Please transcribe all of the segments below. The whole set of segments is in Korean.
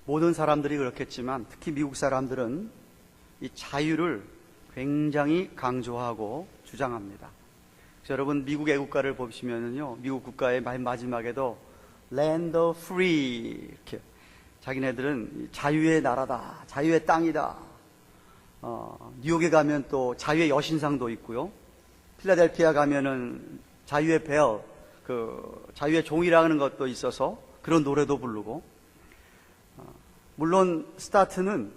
모든 사람들이 그렇겠지만 특히 미국 사람들은 이 자유를 굉장히 강조하고 주장합니다. 여러분 미국 애국가를 보시면은요, 미국 국가의 마지막에도 Land of Free 이렇게 자기네들은 자유의 나라다, 자유의 땅이다. 뉴욕에 가면 또 자유의 여신상도 있고요. 필라델피아 가면은 자유의 벨, 자유의 종이라는 것도 있어서 그런 노래도 부르고. 물론 스타트는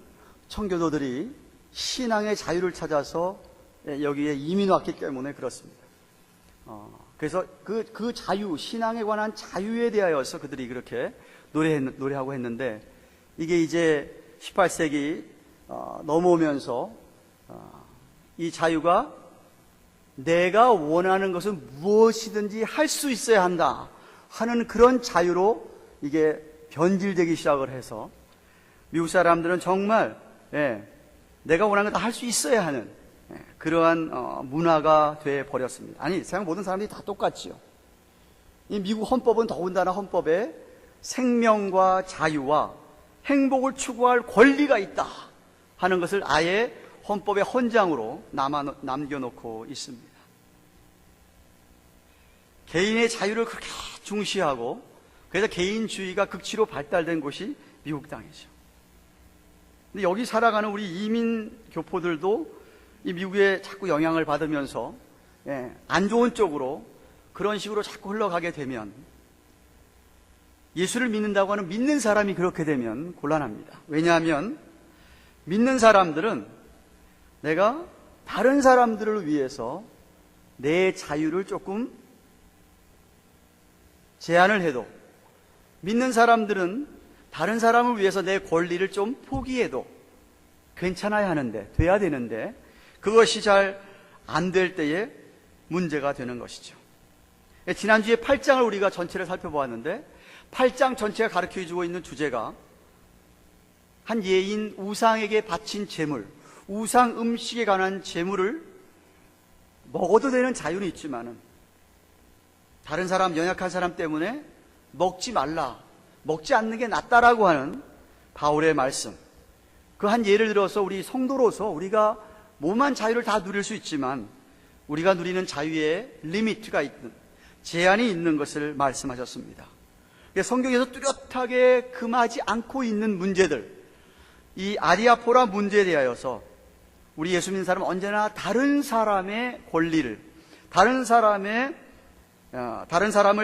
청교도들이 신앙의 자유를 찾아서 여기에 이민 왔기 때문에 그렇습니다. 그래서 그 자유, 신앙에 관한 자유에 대하여서 그들이 그렇게 노래하고 했는데, 이게 이제 18세기 넘어오면서 이 자유가 내가 원하는 것은 무엇이든지 할 수 있어야 한다 하는 그런 자유로 이게 변질되기 시작을 해서 미국 사람들은 정말 내가 원하는 거 다 할 수 있어야 하는 그러한 문화가 돼 버렸습니다. 아니, 세상 모든 사람들이 다 똑같지요. 이 미국 헌법은 더군다나 헌법에 생명과 자유와 행복을 추구할 권리가 있다 하는 것을 아예 헌법의 헌장으로 남겨놓고 있습니다. 개인의 자유를 그렇게 중시하고, 그래서 개인주의가 극치로 발달된 곳이 미국 땅이죠. 근데 여기 살아가는 우리 이민 교포들도 이 미국에 자꾸 영향을 받으면서 안 좋은 쪽으로 그런 식으로 자꾸 흘러가게 되면, 예수를 믿는다고 하는 믿는 사람이 그렇게 되면 곤란합니다. 왜냐하면 믿는 사람들은 내가 다른 사람들을 위해서 내 자유를 조금 제한을 해도, 믿는 사람들은 다른 사람을 위해서 내 권리를 좀 포기해도 괜찮아야 하는데, 돼야 되는데, 그것이 잘 안 될 때에 문제가 되는 것이죠. 지난주에 8장을 우리가 전체를 살펴보았는데, 8장 전체가 가르쳐주고 있는 주제가 한 예인 우상에게 바친 제물, 우상 음식에 관한 제물을 먹어도 되는 자유는 있지만은 다른 사람, 연약한 사람 때문에 먹지 말라, 먹지 않는 게 낫다라고 하는 바울의 말씀, 그 한 예를 들어서 우리 성도로서 우리가 몸한 자유를 다 누릴 수 있지만 우리가 누리는 자유에 리미트가 있는, 제한이 있는 것을 말씀하셨습니다. 성경에서 뚜렷하게 금하지 않고 있는 문제들, 이 아디아포라 문제에 대하여서 우리 예수 믿는 사람은 언제나 다른 사람의 권리를, 다른 사람을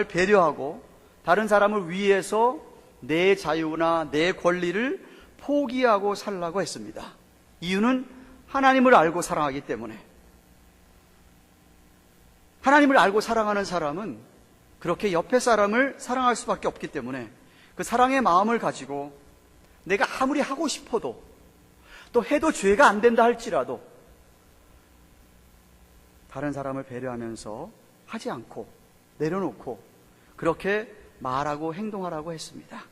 배려하고 다른 사람을 위해서 내 자유나 내 권리를 포기하고 살라고 했습니다. 이유는 하나님을 알고 사랑하기 때문에. 하나님을 알고 사랑하는 사람은 그렇게 옆에 사람을 사랑할 수밖에 없기 때문에 그 사랑의 마음을 가지고 내가 아무리 하고 싶어도, 또 해도 죄가 안 된다 할지라도 다른 사람을 배려하면서 하지 않고 내려놓고 그렇게 말하고 행동하라고 했습니다.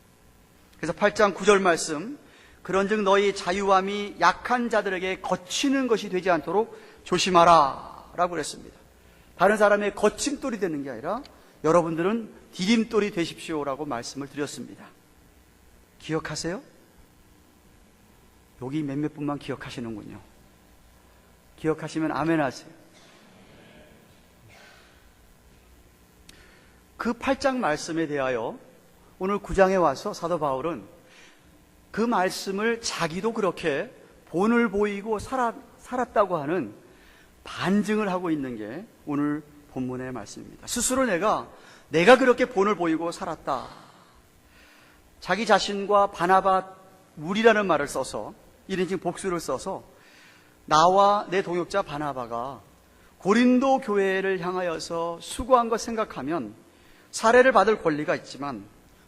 그래서 8장 9절 말씀, 그런즉 너희 자유함이 약한 자들에게 거치는 것이 되지 않도록 조심하라 라고 그랬습니다. 다른 사람의 거침돌이 되는 게 아니라 여러분들은 디딤돌이 되십시오라고 말씀을 드렸습니다. 기억하세요? 여기 몇몇 분만 기억하시는군요. 기억하시면 아멘 하세요. 그 8장 말씀에 대하여 오늘 9장에 와서 사도 바울은 그 말씀을 자기도 그렇게 본을 보이고 살았다고 하는 반증을 하고 있는 게 오늘 본문의 말씀입니다. 스스로 내가 그렇게 본을 보이고 살았다. 자기 자신과 바나바 우리라는 말을 써서, 1인칭 복수를 써서 나와 내 동역자 바나바가 고린도 교회를 향하여서 수고한 것 생각하면 사례를 받을 권리가 있지만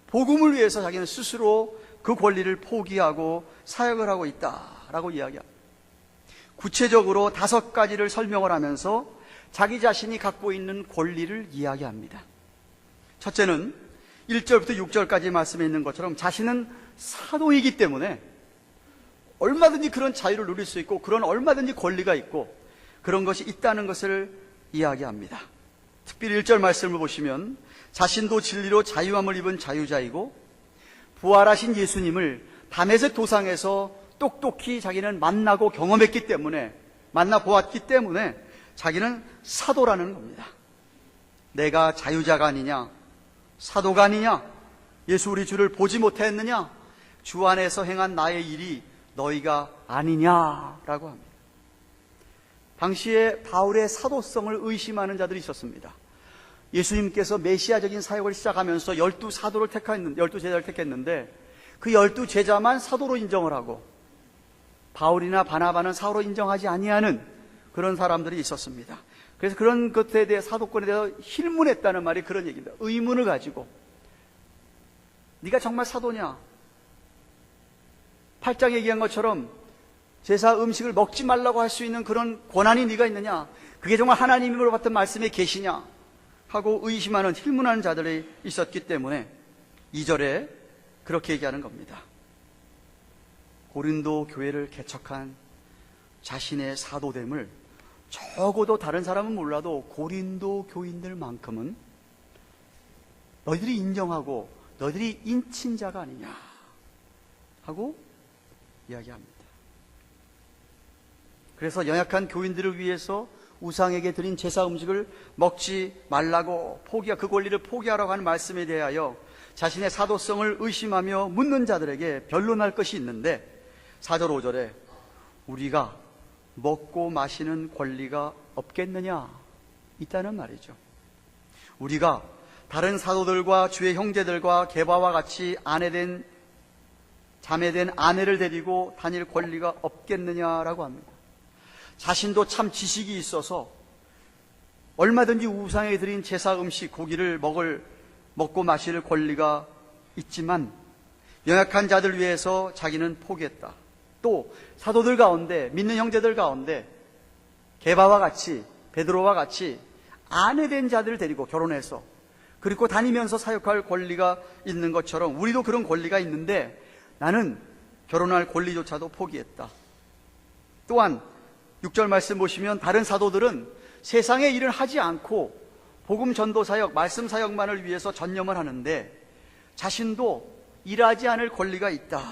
복음을 위해서 자기는 스스로 그 권리를 포기하고 사역을 하고 있다라고 이야기합니다. 구체적으로 5가지를 설명을 하면서 자기 자신이 갖고 있는 권리를 이야기합니다. 첫째는 1절부터 6절까지 말씀에 있는 것처럼 자신은 사도이기 때문에 얼마든지 그런 자유를 누릴 수 있고 그런 얼마든지 권리가 있고 그런 것이 있다는 것을 이야기합니다. 특별히 1절 말씀을 보시면 자신도 진리로 자유함을 입은 자유자이고 부활하신 예수님을 다메섹 도상에서 똑똑히 자기는 만나고 경험했기 때문에, 만나보았기 때문에 자기는 사도라는 겁니다. 내가 자유자가 아니냐, 사도가 아니냐, 예수 우리 주를 보지 못했느냐, 주 안에서 행한 나의 일이 너희가 아니냐라고 합니다. 당시에 바울의 사도성을 의심하는 자들이 있었습니다. 예수님께서 메시아적인 사역을 시작하면서 12제자를 택했는데 그 12제자만 사도로 인정을 하고 바울이나 바나바는 사도로 인정하지 아니하는 그런 사람들이 있었습니다. 그래서 그런 것에 대해 사도권에 대해서 힐문했다는 말이 그런 얘기입니다. 의문을 가지고 네가 정말 사도냐? 8장 얘기한 것처럼 제사 음식을 먹지 말라고 할 수 있는 그런 권한이 네가 있느냐? 그게 정말 하나님으로 받던 말씀의 계시냐? 하고 의심하는 힐문하는 자들이 있었기 때문에 2절에 그렇게 얘기하는 겁니다. 고린도 교회를 개척한 자신의 사도됨을 적어도 다른 사람은 몰라도 고린도 교인들만큼은 너희들이 인정하고 너희들이 인친 자가 아니냐 하고 이야기합니다. 그래서 연약한 교인들을 위해서 우상에게 드린 제사 음식을 먹지 말라고 그 권리를 포기하라고 하는 말씀에 대하여 자신의 사도성을 의심하며 묻는 자들에게 변론할 것이 있는데 4절 5절에 우리가 먹고 마시는 권리가 없겠느냐 있다는 말이죠. 우리가 다른 사도들과 주의 형제들과 게바와 같이 아내된 자매된 아내를 데리고 다닐 권리가 없겠느냐라고 합니다. 자신도 참 지식이 있어서 얼마든지 우상에 드린 제사 음식 고기를 먹고 마실 권리가 있지만 연약한 자들 위해서 자기는 포기했다. 또 사도들 가운데 믿는 형제들 가운데 게바와 같이 베드로와 같이 아내된 자들을 데리고 결혼해서 그리고 다니면서 사역할 권리가 있는 것처럼 우리도 그런 권리가 있는데 나는 결혼할 권리조차도 포기했다. 또한 6절 말씀 보시면 다른 사도들은 세상의 일을 하지 않고 복음 전도 사역, 말씀 사역만을 위해서 전념을 하는데 자신도 일하지 않을 권리가 있다.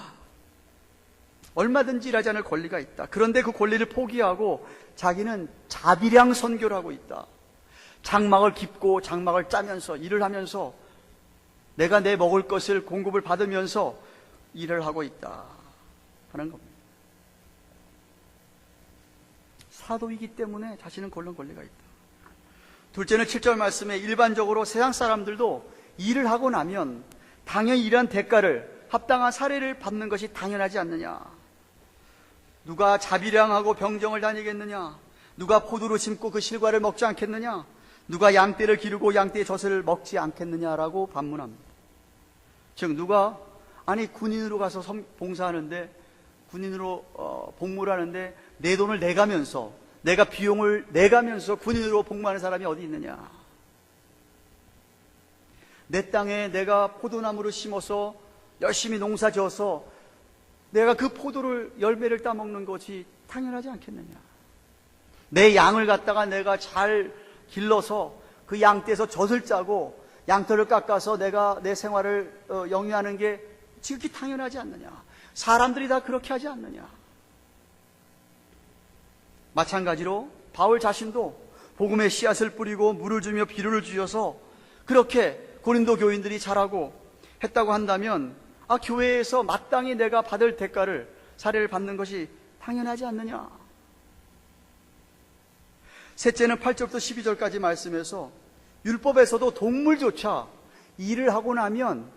얼마든지 일하지 않을 권리가 있다. 그런데 그 권리를 포기하고 자기는 자비량 선교를 하고 있다. 장막을 깁고 장막을 짜면서 일을 하면서 내가 내 먹을 것을 공급을 받으면서 일을 하고 있다 하는 겁니다. 사도이기 때문에 자신은 그런 권리가 있다. 둘째는 7절 말씀에 일반적으로 세상 사람들도 일을 하고 나면 당연히 일한 대가를 합당한 사례를 받는 것이 당연하지 않느냐. 누가 자비량하고 병정을 다니겠느냐. 누가 포도를 심고 그 실과를 먹지 않겠느냐. 누가 양떼를 기르고 양떼의 젖을 먹지 않겠느냐라고 반문합니다. 즉 누가 군인으로 가서 봉사하는데 군인으로 복무를 하는데 내 돈을 내가면서 내가 비용을 내가면서 군인으로 복무하는 사람이 어디 있느냐. 내 땅에 내가 포도나무를 심어서 열심히 농사 지어서 내가 그 포도를 열매를 따먹는 것이 당연하지 않겠느냐. 내 양을 갖다가 내가 잘 길러서 그 양떼에서 젖을 짜고 양털을 깎아서 내가 내 생활을 영위하는 게 지극히 당연하지 않느냐. 사람들이 다 그렇게 하지 않느냐. 마찬가지로 바울 자신도 복음의 씨앗을 뿌리고 물을 주며 비료를 주셔서 그렇게 고린도 교인들이 자라고 했다고 한다면 교회에서 마땅히 내가 받을 대가를 사례를 받는 것이 당연하지 않느냐. 셋째는 8절부터 12절까지 말씀에서 율법에서도 동물조차 일을 하고 나면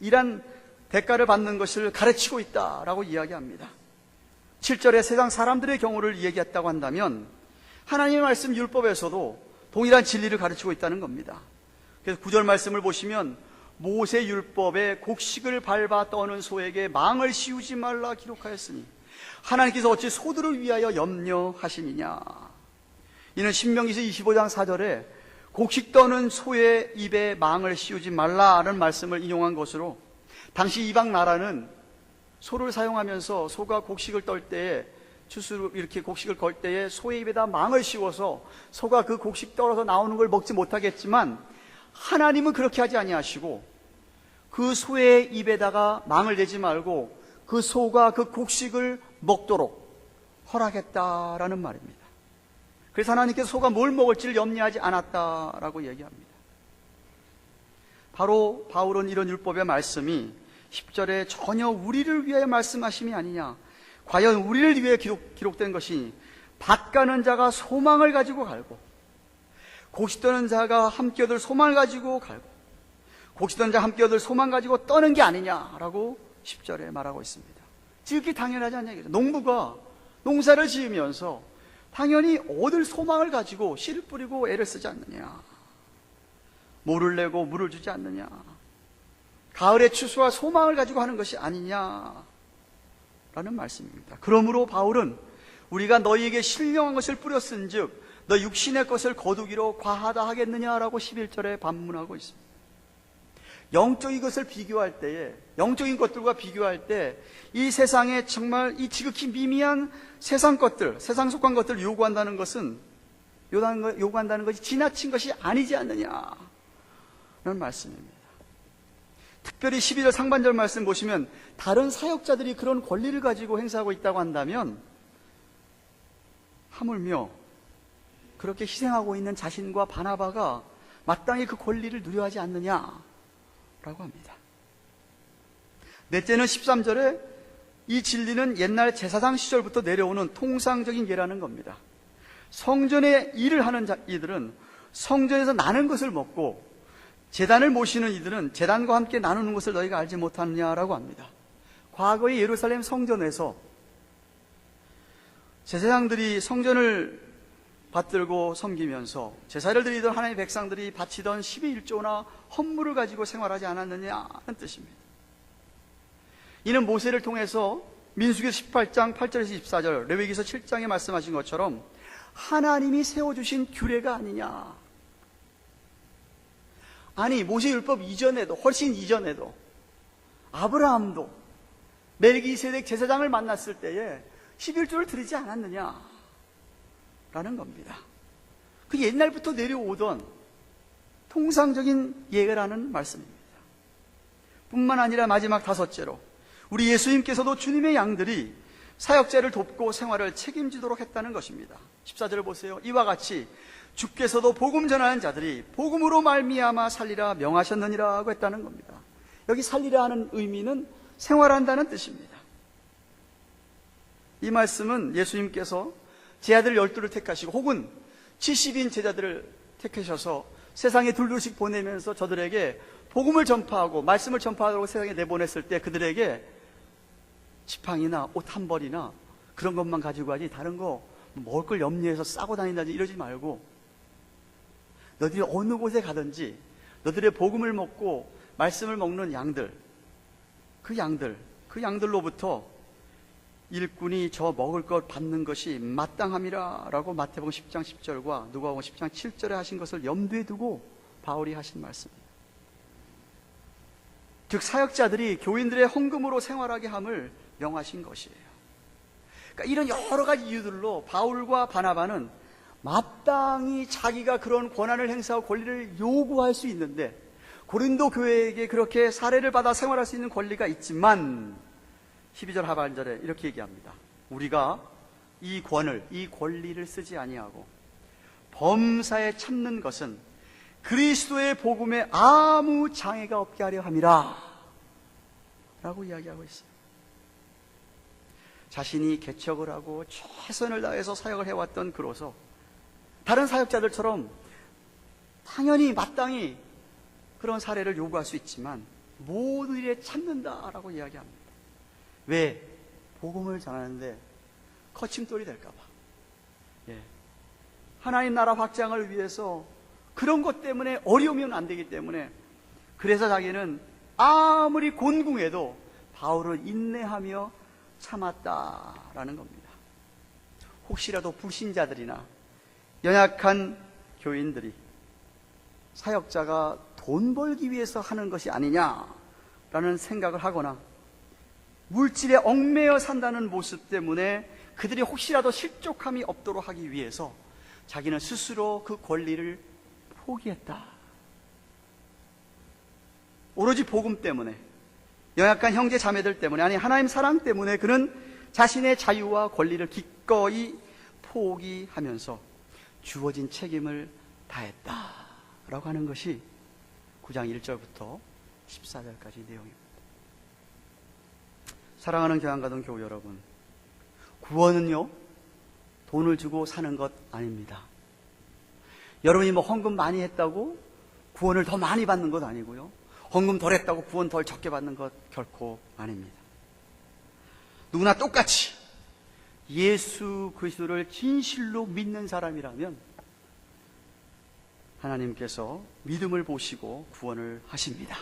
일한 대가를 받는 것을 가르치고 있다라고 이야기합니다. 7절에 세상 사람들의 경우를 얘기했다고 한다면 하나님의 말씀 율법에서도 동일한 진리를 가르치고 있다는 겁니다. 그래서 9절 말씀을 보시면 모세 율법에 곡식을 밟아 떠는 소에게 망을 씌우지 말라 기록하였으니 하나님께서 어찌 소들을 위하여 염려하시느냐. 이는 신명기서 25장 4절에 곡식 떠는 소의 입에 망을 씌우지 말라는 말씀을 인용한 것으로 당시 이방 나라는 소를 사용하면서 소가 곡식을 떨 때에 추수로 이렇게 곡식을 걸 때에 소의 입에다 망을 씌워서 소가 그 곡식 떨어서 나오는 걸 먹지 못하겠지만 하나님은 그렇게 하지 아니하시고 그 소의 입에다가 망을 대지 말고 그 소가 그 곡식을 먹도록 허락했다라는 말입니다. 그래서 하나님께서 소가 뭘 먹을지를 염려하지 않았다라고 얘기합니다. 바로 바울은 이런 율법의 말씀이 10절에 전혀 우리를 위하여 말씀하심이 아니냐, 과연 우리를 위해 기록된 것이니 밭 가는 자가 소망을 가지고 갈고 곡식 떠는 자가 함께 얻을 소망을 가지고 갈고 곡식 떠는 자가 함께 얻을 소망 가지고 떠는 게 아니냐라고 10절에 말하고 있습니다. 지극히 당연하지 않냐 이거죠. 농부가 농사를 지으면서 당연히 얻을 소망을 가지고 씨를 뿌리고 애를 쓰지 않느냐, 모를 내고 물을 주지 않느냐, 가을의 추수와 소망을 가지고 하는 것이 아니냐라는 말씀입니다. 그러므로 바울은 우리가 너희에게 신령한 것을 뿌렸은즉 너 육신의 것을 거두기로 과하다 하겠느냐라고 11절에 반문하고 있습니다. 영적인 것을 비교할 때에, 영적인 것들과 비교할 때 이 세상에 정말 이 지극히 미미한 세상 것들, 세상 속한 것들을 요구한다는 것은, 요구한다는 것이 지나친 것이 아니지 않느냐는 말씀입니다. 특별히 12절 상반절 말씀 보시면 다른 사역자들이 그런 권리를 가지고 행사하고 있다고 한다면 하물며 그렇게 희생하고 있는 자신과 바나바가 마땅히 그 권리를 누려하지 않느냐라고 합니다. 넷째는 13절에 이 진리는 옛날 제사장 시절부터 내려오는 통상적인 예라는 겁니다. 성전에 일을 하는 이들은 성전에서 나는 것을 먹고 제단을 모시는 이들은 제단과 함께 나누는 것을 너희가 알지 못하느냐라고 합니다. 과거의 예루살렘 성전에서 제사장들이 성전을 받들고 섬기면서 제사를 드리던 하나님의 백성들이 바치던 12일조나 헌물을 가지고 생활하지 않았느냐는 뜻입니다. 이는 모세를 통해서 민수기 18장 8절에서 24절, 레위기서 7장에 말씀하신 것처럼 하나님이 세워주신 규례가 아니냐. 아니, 모세율법 이전에도, 훨씬 이전에도 아브라함도 멜기세덱 제사장을 만났을 때에 11조를 드리지 않았느냐라는 겁니다. 그게 옛날부터 내려오던 통상적인 예라는 말씀입니다. 뿐만 아니라 마지막 다섯째로 우리 예수님께서도 주님의 양들이 사역자를 돕고 생활을 책임지도록 했다는 것입니다. 14절을 보세요. 이와 같이 주께서도 복음 전하는 자들이 복음으로 말미암아 살리라 명하셨느니라고 했다는 겁니다. 여기 살리라 하는 의미는 생활한다는 뜻입니다. 이 말씀은 예수님께서 제 아들 12를 택하시고 혹은 70인 제자들을 택하셔서 세상에 둘둘씩 보내면서 저들에게 복음을 전파하고 말씀을 전파하고 세상에 내보냈을 때 그들에게 지팡이나 옷 한 벌이나 그런 것만 가지고 가지 다른 거 먹을 걸 염려해서 싸고 다닌다든지 이러지 말고 너희들이 어느 곳에 가든지 너희들의 복음을 먹고 말씀을 먹는 양들, 그 양들로부터 일꾼이 저 먹을 것 받는 것이 마땅함이라 라고 마태복음 10장 10절과 누가복음 10장 7절에 하신 것을 염두에 두고 바울이 하신 말씀입니다. 즉 사역자들이 교인들의 헌금으로 생활하게 함을 명하신 것이에요. 그러니까 이런 여러 가지 이유들로 바울과 바나바는 마땅히 자기가 그런 권한을 행사하고 권리를 요구할 수 있는데 고린도 교회에게 그렇게 사례를 받아 생활할 수 있는 권리가 있지만 12절 하반절에 이렇게 얘기합니다. 우리가 이 권리를 쓰지 아니하고 범사에 참는 것은 그리스도의 복음에 아무 장애가 없게 하려 함이라 라고 이야기하고 있어요. 자신이 개척을 하고 최선을 다해서 사역을 해왔던 그로서 다른 사역자들처럼 당연히 마땅히 그런 사례를 요구할 수 있지만 모든 일에 참는다라고 이야기합니다. 왜? 복음을 전하는데 거침돌이 될까봐. 하나님 나라 확장을 위해서 그런 것 때문에 어려우면 안 되기 때문에 그래서 자기는 아무리 곤궁해도 바울을 인내하며 참았다라는 겁니다. 혹시라도 불신자들이나 연약한 교인들이 사역자가 돈 벌기 위해서 하는 것이 아니냐라는 생각을 하거나 물질에 얽매여 산다는 모습 때문에 그들이 혹시라도 실족함이 없도록 하기 위해서 자기는 스스로 그 권리를 포기했다. 오로지 복음 때문에 연약한 형제 자매들 때문에, 아니 하나님 사랑 때문에 그는 자신의 자유와 권리를 기꺼이 포기하면서 주어진 책임을 다했다라고 하는 것이 9장 1절부터 14절까지 내용입니다. 사랑하는 교양가동 교우 여러분, 구원은요 돈을 주고 사는 것 아닙니다. 여러분이 뭐 헌금 많이 했다고 구원을 더 많이 받는 것 아니고요, 헌금 덜 했다고 구원 덜 적게 받는 것 결코 아닙니다. 누구나 똑같이 예수 그리스도를 진실로 믿는 사람이라면 하나님께서 믿음을 보시고 구원을 하십니다.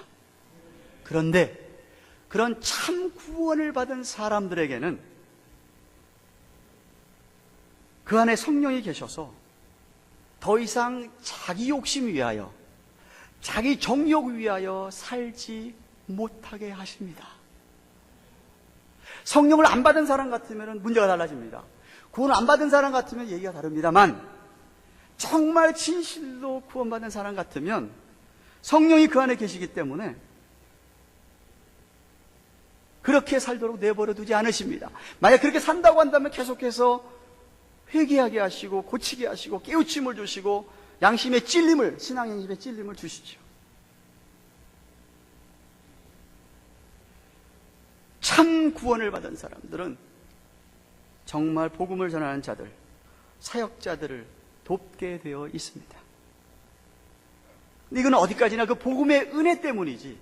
그런데 그런 참 구원을 받은 사람들에게는 그 안에 성령이 계셔서 더 이상 자기 욕심 위하여, 자기 정욕 위하여 살지 못하게 하십니다. 성령을 안 받은 사람 같으면 문제가 달라집니다. 구원을 안 받은 사람 같으면 얘기가 다릅니다만, 정말 진실로 구원받은 사람 같으면 성령이 그 안에 계시기 때문에 그렇게 살도록 내버려 두지 않으십니다. 만약 그렇게 산다고 한다면 계속해서 회개하게 하시고 고치게 하시고 깨우침을 주시고 양심의 찔림을, 신앙 양심의 찔림을 주시죠. 참 구원을 받은 사람들은 정말 복음을 전하는 자들, 사역자들을 돕게 되어 있습니다. 근데 이건 어디까지나 그 복음의 은혜 때문이지,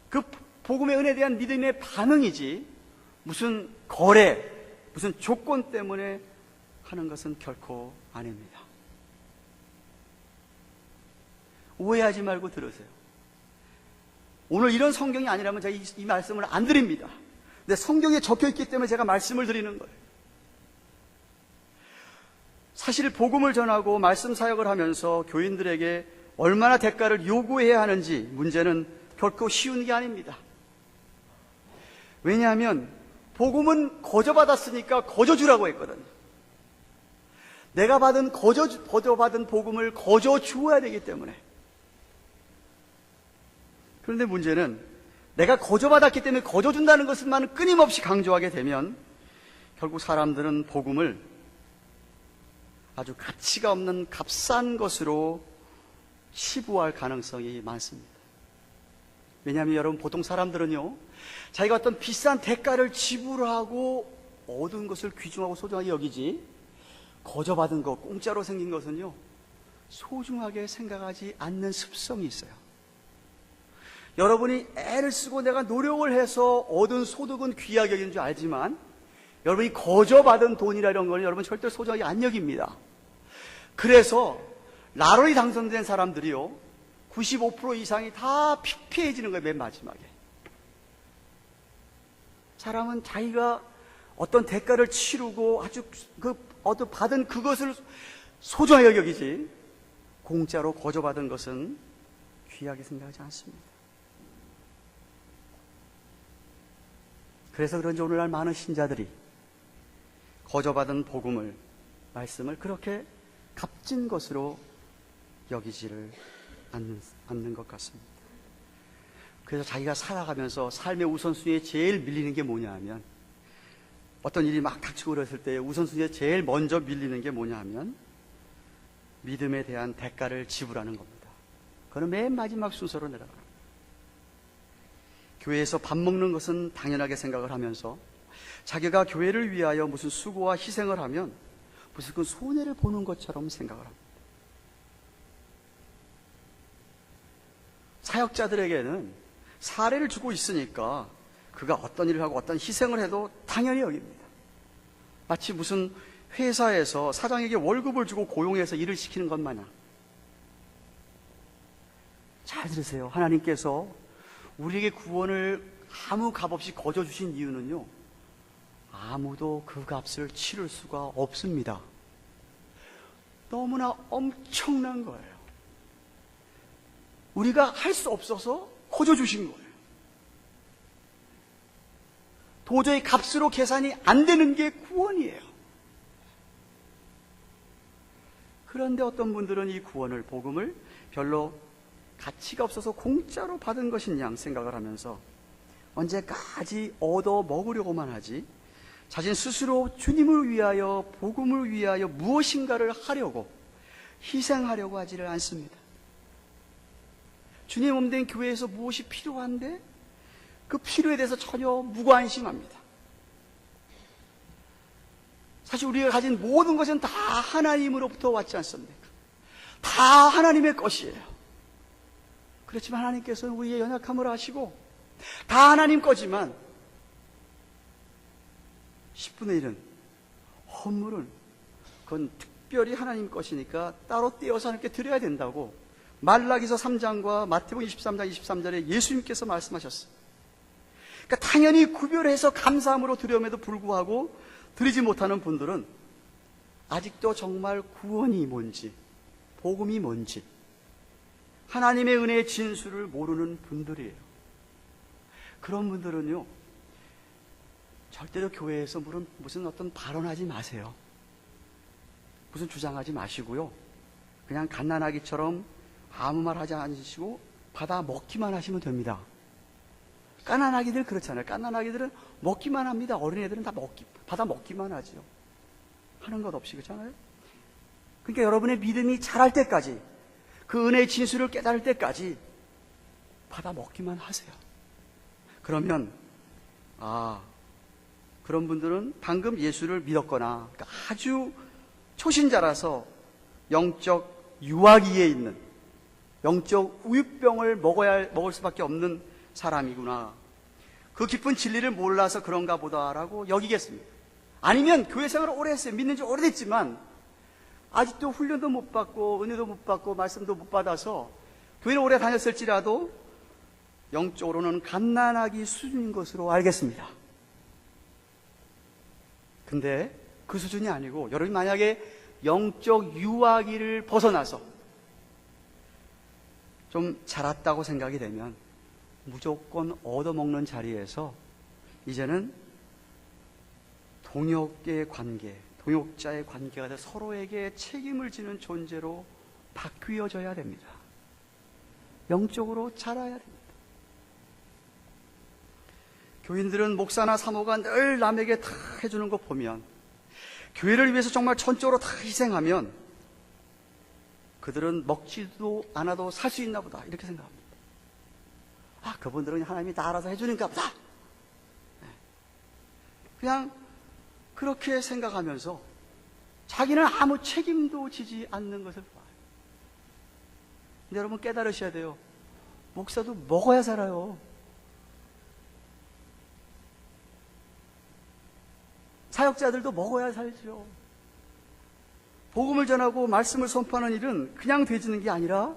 그 복음의 은혜에 대한 믿음의 반응이지, 무슨 거래, 무슨 조건 때문에 하는 것은 결코 아닙니다. 오해하지 말고 들으세요. 오늘 이런 성경이 아니라면 제가 이 말씀을 안 드립니다. 근데 성경에 적혀 있기 때문에 제가 말씀을 드리는 거예요. 사실 복음을 전하고 말씀 사역을 하면서 교인들에게 얼마나 대가를 요구해야 하는지 문제는 결코 쉬운 게 아닙니다. 왜냐하면 복음은 거저받았으니까 거저주라고 했거든요. 내가 거저받은 복음을 거저주어야 되기 때문에. 그런데 문제는 내가 거저받았기 때문에 거저준다는 것만 끊임없이 강조하게 되면 결국 사람들은 복음을 아주 가치가 없는 값싼 것으로 치부할 가능성이 많습니다. 왜냐하면 여러분, 보통 사람들은요, 자기가 어떤 비싼 대가를 지불하고 얻은 것을 귀중하고 소중하게 여기지, 거저받은 것, 공짜로 생긴 것은요 소중하게 생각하지 않는 습성이 있어요. 여러분이 애를 쓰고 내가 노력을 해서 얻은 소득은 귀하게 여기는 줄 알지만, 여러분이 거저받은 돈이라 이런 걸 여러분 절대 소중하게 안 여깁니다. 그래서 나롤이 당선된 사람들이요 95% 이상이 다 피폐해지는 거예요. 맨 마지막에 사람은 자기가 어떤 대가를 치르고 아주 받은 그것을 소중하게 여기지, 공짜로 거저받은 것은 귀하게 생각하지 않습니다. 그래서 그런지 오늘날 많은 신자들이 거저받은 복음을, 말씀을 그렇게 값진 것으로 여기지를 않는 것 같습니다. 그래서 자기가 살아가면서 삶의 우선순위에 제일 밀리는 게 뭐냐 하면, 어떤 일이 막 닥치고 그랬을 때 우선순위에 제일 먼저 밀리는 게 뭐냐 하면 믿음에 대한 대가를 지불하는 겁니다. 그건 맨 마지막 순서로 내려가요. 교회에서 밥 먹는 것은 당연하게 생각을 하면서 자기가 교회를 위하여 무슨 수고와 희생을 하면 무슨 그 손해를 보는 것처럼 생각을 합니다. 사역자들에게는 사례를 주고 있으니까 그가 어떤 일을 하고 어떤 희생을 해도 당연히 여깁니다. 마치 무슨 회사에서 사장에게 월급을 주고 고용해서 일을 시키는 것 마냥. 잘 들으세요. 하나님께서 우리에게 구원을 아무 값없이 거저 주신 이유는요, 아무도 그 값을 치를 수가 없습니다. 너무나 엄청난 거예요. 우리가 할 수 없어서 거저 주신 거예요. 도저히 값으로 계산이 안 되는 게 구원이에요. 그런데 어떤 분들은 이 구원을, 복음을 별로 가치가 없어서 공짜로 받은 것인 양 생각을 하면서 언제까지 얻어 먹으려고만 하지 자신 스스로 주님을 위하여 복음을 위하여 무엇인가를 하려고 희생하려고 하지를 않습니다. 주님 몸된 교회에서 무엇이 필요한데 그 필요에 대해서 전혀 무관심합니다. 사실 우리가 가진 모든 것은 다 하나님으로부터 왔지 않습니까? 다 하나님의 것이에요. 그렇지만 하나님께서는 우리의 연약함을 아시고 다 하나님 거지만 10분의 1은 헌물은 그건 특별히 하나님 것이니까 따로 떼어서 하나님께 드려야 된다고 말라기서 3장과 마태복음 23장 23절에 예수님께서 말씀하셨어요. 그러니까 당연히 구별해서 감사함으로 드려움에도 불구하고 드리지 못하는 분들은 아직도 정말 구원이 뭔지 복음이 뭔지 하나님의 은혜의 진수를 모르는 분들이에요. 그런 분들은요 절대로 교회에서 무슨 어떤 발언하지 마세요. 무슨 주장하지 마시고요 그냥 갓난아기처럼 아무 말 하지 않으시고 받아 먹기만 하시면 됩니다. 갓난아기들 그렇잖아요. 갓난아기들은 먹기만 합니다. 어린애들은 다 받아 먹기만 하죠. 하는 것 없이 그렇잖아요. 그러니까 여러분의 믿음이 자랄 때까지 그 은혜의 진수를 깨달을 때까지 받아 먹기만 하세요. 그러면 그런 분들은 방금 예수를 믿었거나 그러니까 아주 초신자라서 영적 유아기에 있는 영적 우유병을 먹을 수밖에 없는 사람이구나. 그 깊은 진리를 몰라서 그런가 보다라고 여기겠습니다. 아니면 교회 생활을 오래 했어요. 믿는 지 오래됐지만 아직도 훈련도 못 받고 은혜도 못 받고 말씀도 못 받아서 교회를 오래 다녔을지라도 영적으로는 갓난아기 수준인 것으로 알겠습니다. 근데 그 수준이 아니고 여러분이 만약에 영적 유아기를 벗어나서 좀 자랐다고 생각이 되면 무조건 얻어먹는 자리에서 이제는 동역의 관계, 동역자의 관계가 돼 서로에게 책임을 지는 존재로 바뀌어져야 됩니다. 영적으로 자라야 됩니다. 교인들은 목사나 사모가 늘 남에게 다 해주는 거 보면 교회를 위해서 정말 전적으로 다 희생하면 그들은 먹지도 않아도 살 수 있나 보다 이렇게 생각합니다. 그분들은 하나님이 다 알아서 해주니까 보다 그냥 그렇게 생각하면서 자기는 아무 책임도 지지 않는 것을 봐요. 근데 여러분 깨달으셔야 돼요. 목사도 먹어야 살아요. 사역자들도 먹어야 살죠. 복음을 전하고 말씀을 선포하는 일은 그냥 되지는 게 아니라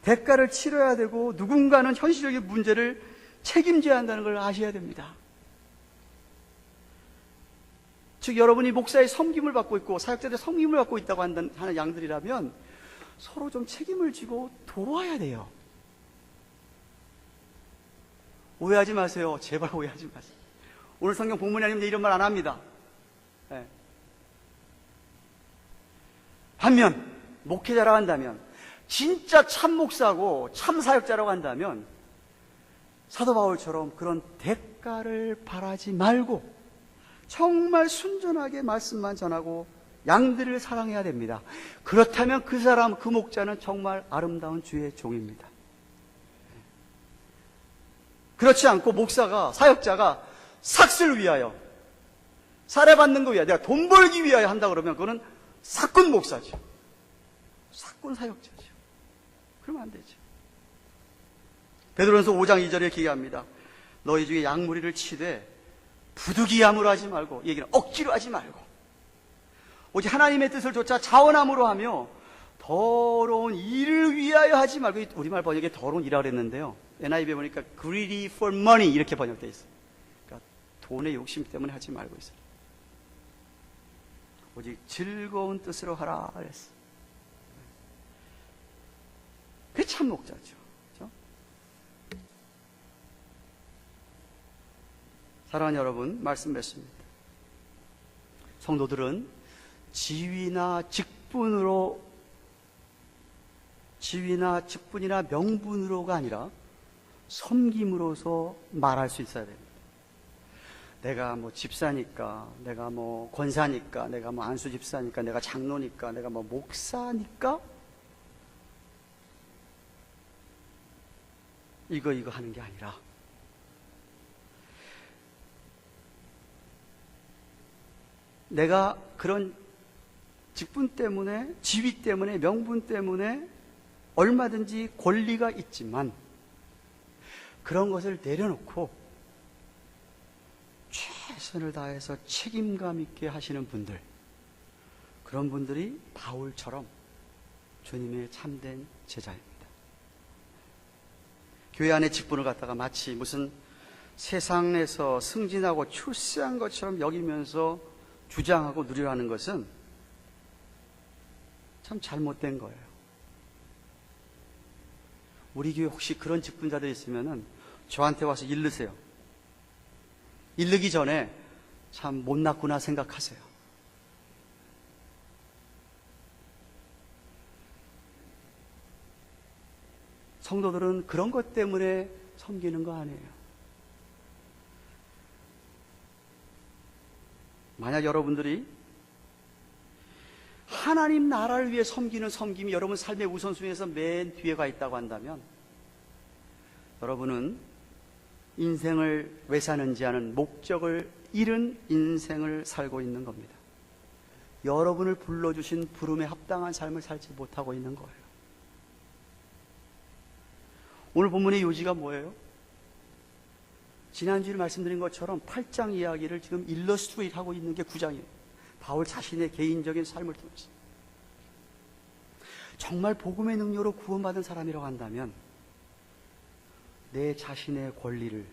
대가를 치러야 되고 누군가는 현실적인 문제를 책임져야 한다는 걸 아셔야 됩니다. 즉 여러분이 목사의 섬김을 받고 있고 사역자들의 섬김을 받고 있다고 하는 양들이라면 서로 좀 책임을 지고 도와야 돼요. 오해하지 마세요. 제발 오해하지 마세요. 오늘 성경 본문이 아니면 이런 말 안 합니다. 네. 반면 목회자라고 한다면 진짜 참 목사고 참 사역자라고 한다면 사도 바울처럼 그런 대가를 바라지 말고 정말 순전하게 말씀만 전하고 양들을 사랑해야 됩니다. 그렇다면 그 사람, 그 목자는 정말 아름다운 주의 종입니다. 그렇지 않고 목사가, 사역자가 삭슬 위하여 살해받는 거 위하여 내가 돈 벌기 위하여 한다 그러면 그거는 사꾼 목사죠. 사꾼 사역자죠. 그러면 안 되죠. 베드로전서 5장 2절에 이렇게 얘기합니다. 너희 중에 양무리를 치되 부득이함으로 하지 말고, 얘기는 억지로 하지 말고 오직 하나님의 뜻을 좇아 자원함으로 하며 더러운 일을 위하여 하지 말고, 우리말 번역에 더러운 일이라고 그랬는데요, NIV에 보니까 greedy for money 이렇게 번역되어 있어요. 그러니까 돈의 욕심 때문에 하지 말고 있어요. 오직 즐거운 뜻으로 하라 그랬어. 그게 참 목자죠. 그렇죠? 사랑하는 여러분, 말씀 맺습니다. 성도들은 지위나 직분으로 지위나 직분이나 명분으로가 아니라 섬김으로서 말할 수 있어야 됩니다. 내가 뭐 집사니까, 내가 뭐 권사니까, 내가 뭐 안수 집사니까, 내가 장로니까, 내가 뭐 목사니까 이거 하는 게 아니라 내가 그런 직분 때문에, 지위 때문에, 명분 때문에 얼마든지 권리가 있지만 그런 것을 내려놓고 최선을 다해서 책임감 있게 하시는 분들, 그런 분들이 바울처럼 주님의 참된 제자입니다. 교회 안의 직분을 갖다가 마치 무슨 세상에서 승진하고 출세한 것처럼 여기면서 주장하고 누리라는 것은 참 잘못된 거예요. 우리 교회 혹시 그런 직분자들이 있으면은 저한테 와서 일르세요. 일르기 전에 참 못났구나 생각하세요. 성도들은 그런 것 때문에 섬기는 거 아니에요. 만약 여러분들이 하나님 나라를 위해 섬기는 섬김이 여러분 삶의 우선순위에서 맨 뒤에 가 있다고 한다면 여러분은 인생을 왜 사는지 아는 목적을 잃은 인생을 살고 있는 겁니다. 여러분을 불러주신 부름에 합당한 삶을 살지 못하고 있는 거예요. 오늘 본문의 요지가 뭐예요? 지난주에 말씀드린 것처럼 8장 이야기를 지금 일러스트레이트 하고 있는 게 9장이에요. 바울 자신의 개인적인 삶을 통해서. 정말 복음의 능력으로 구원받은 사람이라고 한다면 내 자신의 권리를,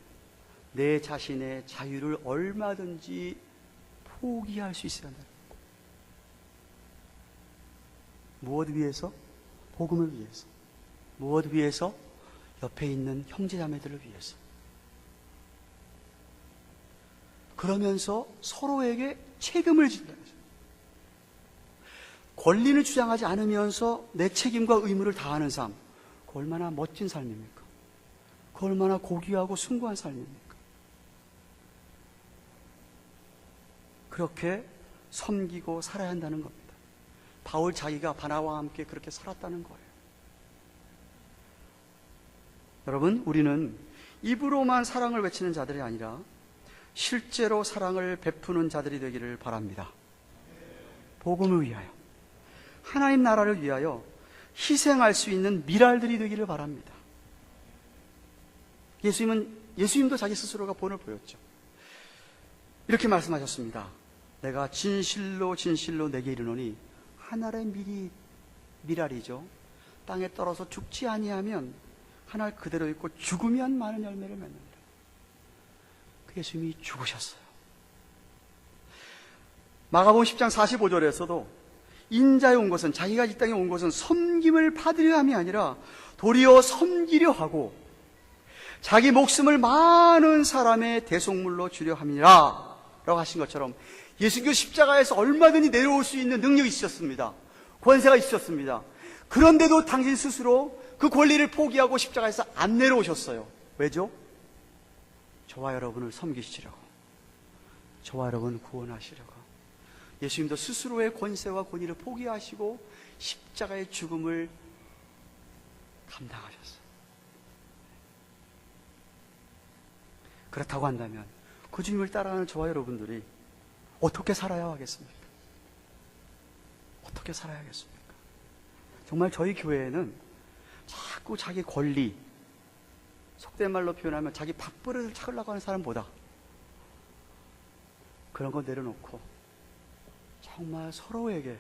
내 자신의 자유를 얼마든지 포기할 수 있어야 한다. 무엇 위해서? 복음을 위해서. 무엇 위해서? 옆에 있는 형제자매들을 위해서. 그러면서 서로에게 책임을 진다는 거죠. 권리를 주장하지 않으면서 내 책임과 의무를 다하는 삶, 그 얼마나 멋진 삶입니까? 그 얼마나 고귀하고 숭고한 삶입니까? 그렇게 섬기고 살아야 한다는 겁니다. 바울 자기가 바나바와 함께 그렇게 살았다는 거예요. 여러분, 우리는 입으로만 사랑을 외치는 자들이 아니라 실제로 사랑을 베푸는 자들이 되기를 바랍니다. 복음을 위하여, 하나님 나라를 위하여 희생할 수 있는 미랄들이 되기를 바랍니다. 예수님도 자기 스스로가 본을 보였죠. 이렇게 말씀하셨습니다. 내가 진실로 진실로 내게 이르노니 한 알의 미랄이죠. 땅에 떨어져 죽지 아니하면 한 알 그대로 있고 죽으면 많은 열매를 맺느니라. 그 예수님이 죽으셨어요. 마가복음 10장 45절에서도 인자에 온 것은, 자기가 이 땅에 온 것은 섬김을 받으려 함이 아니라 도리어 섬기려 하고 자기 목숨을 많은 사람의 대속물로 주려 함이라 라고 하신 것처럼 예수님께서 십자가에서 얼마든지 내려올 수 있는 능력이 있으셨습니다. 권세가 있으셨습니다. 그런데도 당신 스스로 그 권리를 포기하고 십자가에서 안 내려오셨어요. 왜죠? 저와 여러분을 섬기시려고, 저와 여러분을 구원하시려고. 예수님도 스스로의 권세와 권위를 포기하시고 십자가의 죽음을 감당하셨어요. 그렇다고 한다면 그 주님을 따라가는 저와 여러분들이 어떻게 살아야 하겠습니까? 어떻게 살아야겠습니까? 정말 저희 교회에는 자꾸 자기 권리, 속된 말로 표현하면 자기 밥벌이를 찾으려고 하는 사람보다 그런 거 내려놓고 정말 서로에게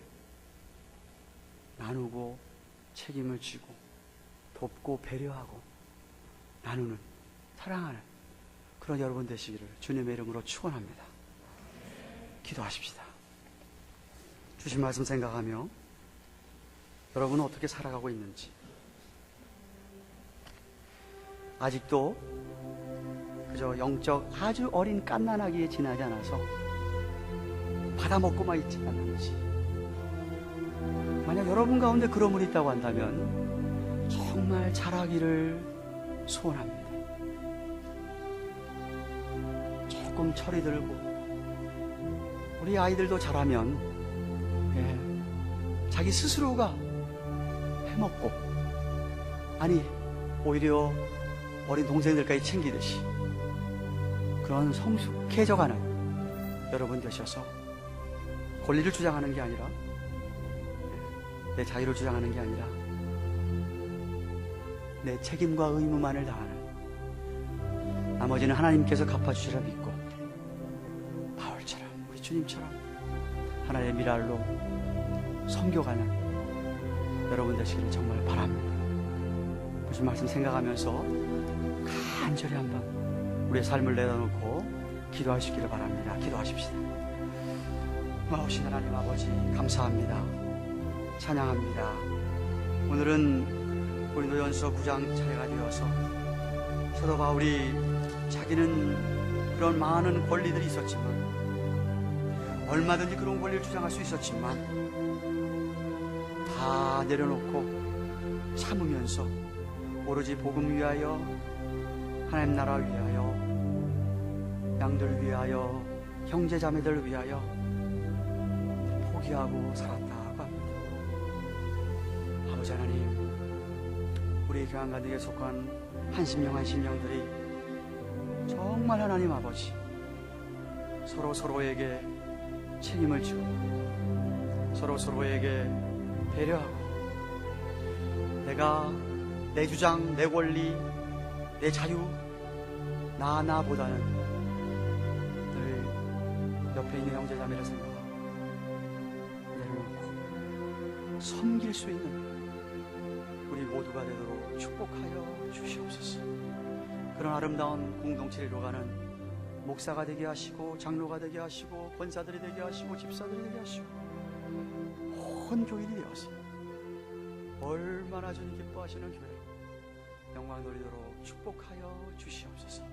나누고 책임을 지고 돕고 배려하고 나누는, 사랑하는 그런 여러분 되시기를 주님의 이름으로 축원합니다. 기도하십시다. 주신 말씀 생각하며 여러분은 어떻게 살아가고 있는지, 아직도 그저 영적 아주 어린 갓난아기에 지나지 않아서 받아먹고만 있지 않는지, 만약 여러분 가운데 그런 분이 있다고 한다면 정말 잘하기를 소원합니다. 조금 철이 들고 우리 아이들도 잘하면 자기 스스로가 해먹고, 아니 오히려 어린 동생들까지 챙기듯이 그런 성숙해져가는 여러분 되셔서 권리를 주장하는 게 아니라, 내 자유를 주장하는 게 아니라 내 책임과 의무만을 다하는, 나머지는 하나님께서 갚아주시라 믿고 바울처럼, 우리 주님처럼 하나님의 미랄로 섬겨가는 여러분 되시기를 정말 바랍니다. 무슨 말씀 생각하면서 간절히 한번 우리의 삶을 내려놓고 기도할 수 있기를 바랍니다. 기도하십시다. 고마우신 하나님 아버지, 감사합니다. 찬양합니다. 오늘은 고린도전서 9장 차례가 되어서 사도 바울이 자기는 그런 많은 권리들이 있었지만, 얼마든지 그런 권리를 주장할 수 있었지만 다 내려놓고 참으면서 오로지 복음 위하여, 하나님 나라 위하여, 양들 위하여, 형제자매들 위하여 포기하고 살았다고 합니다. 아버지 하나님, 우리 교환가족에 속한 한심령 한심령들이 정말 하나님 아버지 서로에게 책임을 지고 서로에게 배려하고, 내가 내 주장, 내 권리, 내 자유, 나보다는 늘 옆에 있는 형제자매를 생각하고 내려놓고 섬길 수 있는 우리 모두가 되도록 축복하여 주시옵소서. 그런 아름다운 공동체를 이루어가는 목사가 되게 하시고, 장로가 되게 하시고, 권사들이 되게 하시고, 집사들이 되게 하시고, 온 교인이 되어서 얼마나 주님 기뻐하시는 교회 영광 돌리도록 축복하여 주시옵소서.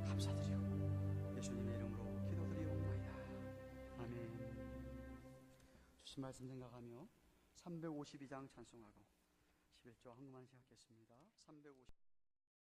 감사드리고 예수님의 이름으로 기도드리옵나이다. 아멘. 주신 말씀 생각하며 352장 찬송하고 11조 한국만 시작하겠습니다. 350